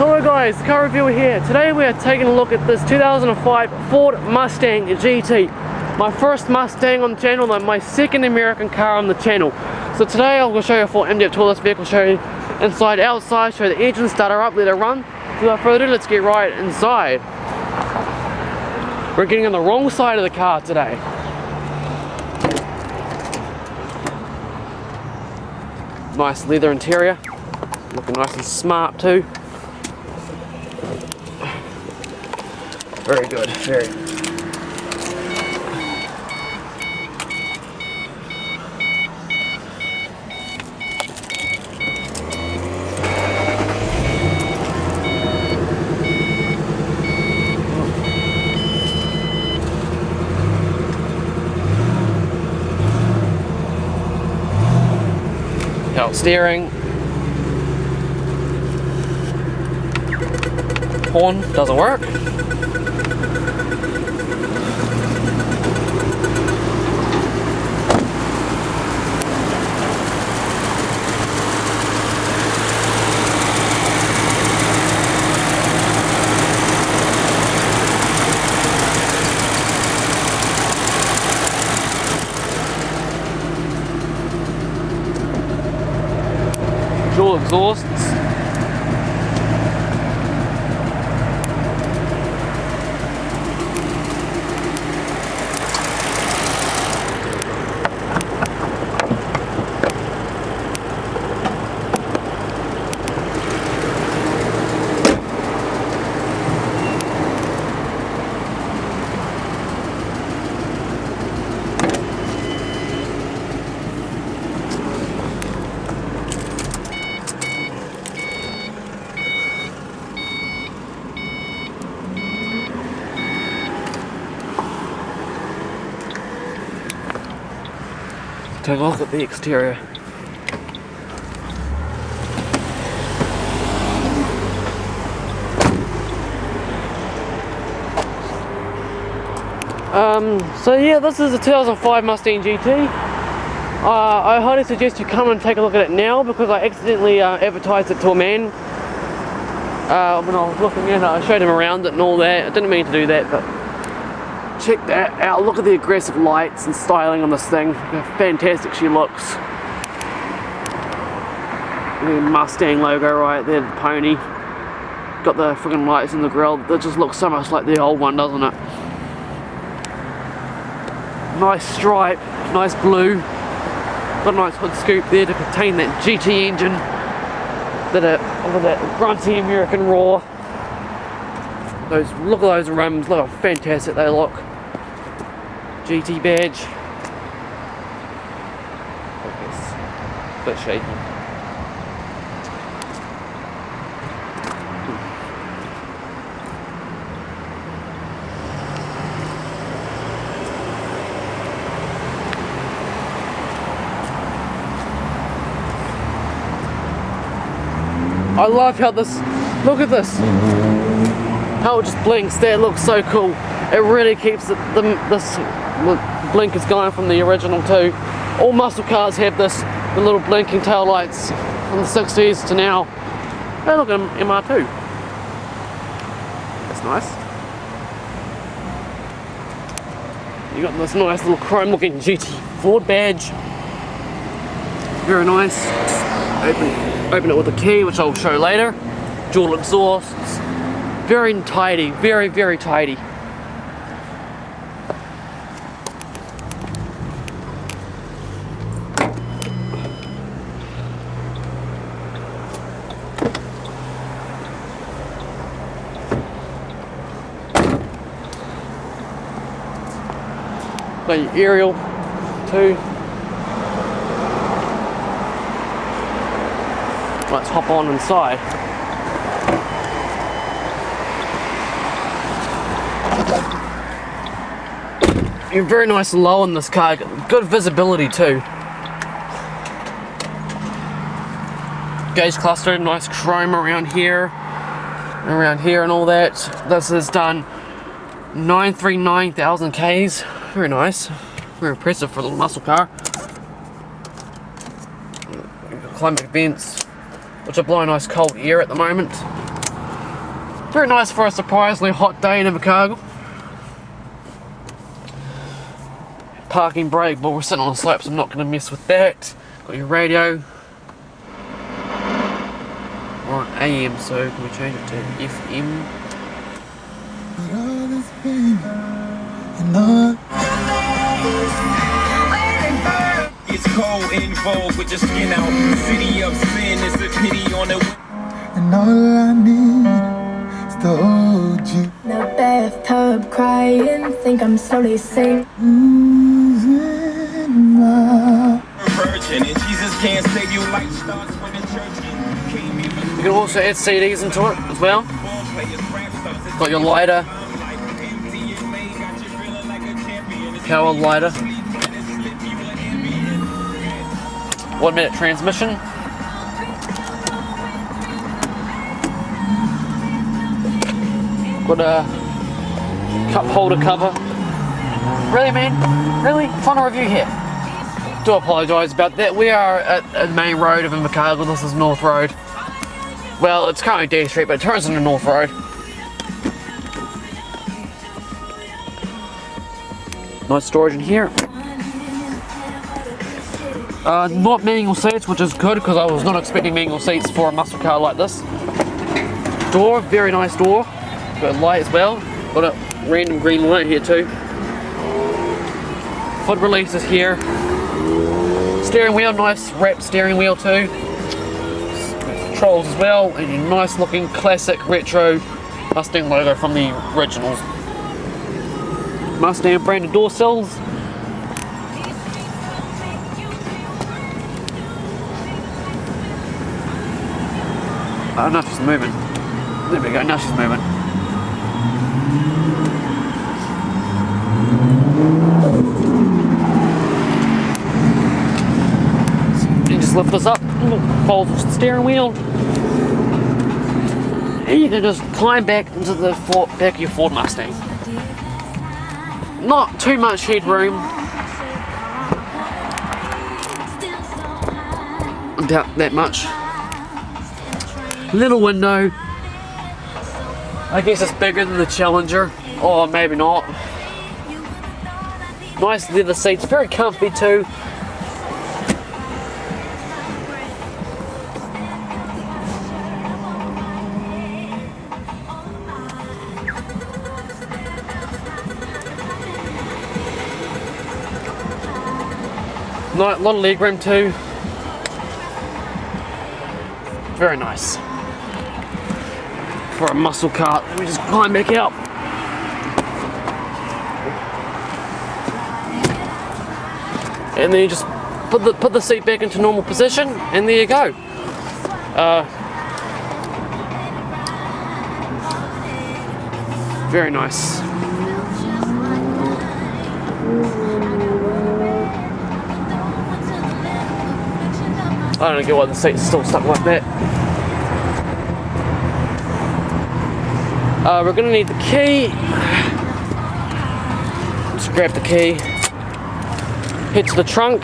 Hello guys, car reviewer here. Today we are taking a look at this 2005 Ford Mustang GT. My first Mustang on the channel and my second American car on the channel. So today I will show you a full in-depth tour of this vehicle, show you inside, outside, show you the engine, start her up, let her run. Without further ado, let's get right inside. We're getting on the wrong side of the car today. Nice leather interior, looking nice and smart too. Very good, very. Belt steering. Horn doesn't work. Dual exhausts. Take a look at the exterior. So yeah, this is a 2005 Mustang GT. I highly suggest you come and take a look at it now because I accidentally advertised it to a man. When I was looking at it, I showed him around it and all that. I didn't mean to do that, but check that out. Look at the aggressive lights and styling on this thing. How fantastic she looks. The Mustang logo right there, the pony. Got the friggin' lights in the grille. That just looks so much like the old one, doesn't it? Nice stripe, nice blue. Got a nice hood scoop there to contain that GT engine. That grunty American roar. Look at those rims, look how fantastic they look. GT badge. Focus. Bit shaky. I love how this, look at this. How it just blinks. That looks so cool. It really keeps this blink is going from the original too. All muscle cars have this, the little blinking tail lights from the 60s to now. Hey, look at MR2. That's nice. You got this nice little chrome looking GT Ford badge. Very nice. Open it with a key, which I'll show later. Dual exhausts. Very tidy, very, very tidy. Got your aerial too. Let's hop on inside. You're very nice and low in this car, good visibility too. Gauge cluster, nice chrome around here and all that. This has done 939,000 Ks. Very nice. Very impressive for a little muscle car. Climate vents, which are blowing nice cold air at the moment. Very nice for a surprisingly hot day in Invercargill. Parking brake, but we're sitting on a slope, so I'm not going to mess with that. Got your radio. We're on AM, so can we change it to FM? It's cold in vogue with your skin out. City of sin is a pity on the. And all I need is to hold you. The bathtub crying, think I'm slowly sinking. Losing my Virgin and Jesus can't save you like stars when the church came in. You can also add CDs into it as well. Got your lighter, power lighter, 1 minute transmission. Got a cup holder cover. Really, man? Really? Trying to review here. Do apologise about that. We are at the main road of Invercargill. This is North Road. Well, it's currently D Street, but it turns into North Road. Nice storage in here. Not manual seats, which is good because I was not expecting manual seats for a muscle car like this. Door, very nice door. Got a light as well. Got a random green light here too. Foot releases here. Steering wheel, nice wrapped steering wheel too. Controls as well, and a nice looking classic retro Mustang logo from the originals. Mustang branded door sills. Oh, now she's moving. There we go, now she's moving. You just lift this up, fold the steering wheel, and you can just climb back into the back of your Ford Mustang. Not too much headroom. About that much. Little window. I guess it's bigger than the Challenger, or maybe not. Nice leather seats, very comfy too. A lot of leg room too. Very nice. For a muscle car. Let me just climb back out. And then you just put the seat back into normal position, and there you go. Very nice. I don't get why the seat's still stuck like that. We're gonna need the key. Just grab the key. Head to the trunk.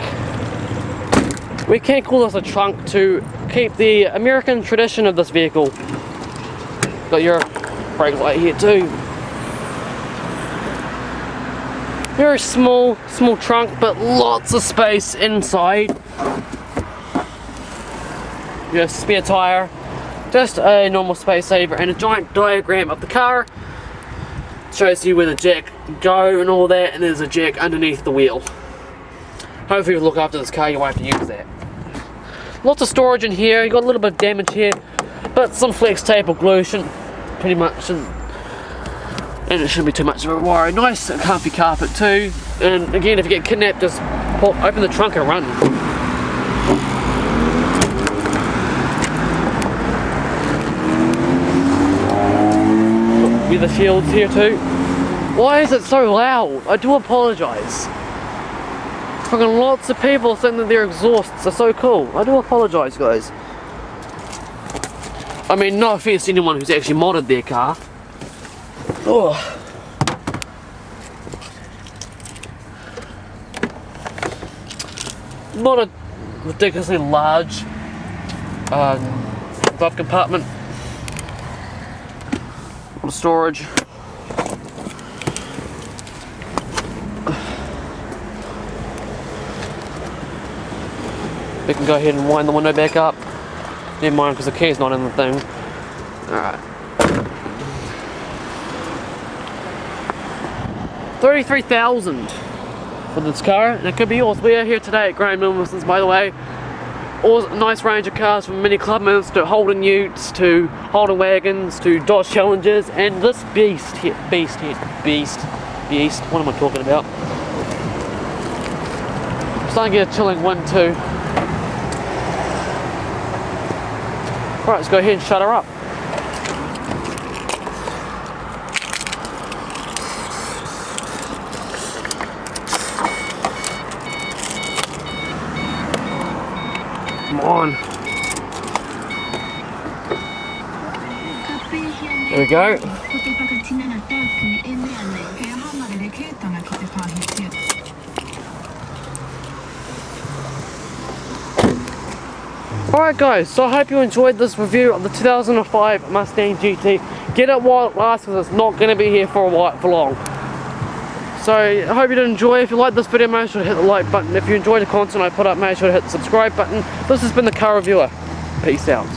We can call this a trunk to keep the American tradition of this vehicle. Got your brake light here too. Very small trunk, but lots of space inside. Your spare tire, just a normal space saver, and a giant diagram of the car. Shows you where the jack go and all that, and there's a jack underneath the wheel. Hopefully if you look after this car, you won't have to use that. Lots of storage in here. You got a little bit of damage here, but some flex tape or glue shouldn't pretty much, and it shouldn't be too much of a worry. Nice and comfy carpet too. And again, if you get kidnapped, just open the trunk and run. With the shields here too. Why is it so loud? I do apologise. Fucking lots of people saying that their exhausts are so cool. I do apologise, guys. I mean, no offence to anyone who's actually modded their car. Oh. Not a ridiculously large glove compartment. of storage. We can go ahead and wind the window back up. Never mind, because the key's not in the thing. Alright. 33,000 for this car, and it could be yours. We are here today at Grand Millisons, by the way. All a nice range of cars, from Mini Clubmans to Holden Utes to Holden Wagons to Dodge Challengers, and this beast. What am I talking about? Starting to get a chilling wind too. Alright, let's go ahead and shut her up. Come on. There we go. Alright guys, so I hope you enjoyed this review of the 2005 Mustang GT. Get it while it lasts, because it's not going to be here for a while, for long. So I hope you did enjoy. If you liked this video, make sure to hit the like button. If you enjoyed the content I put up, make sure to hit the subscribe button. This has been the Car Reviewer. Peace out.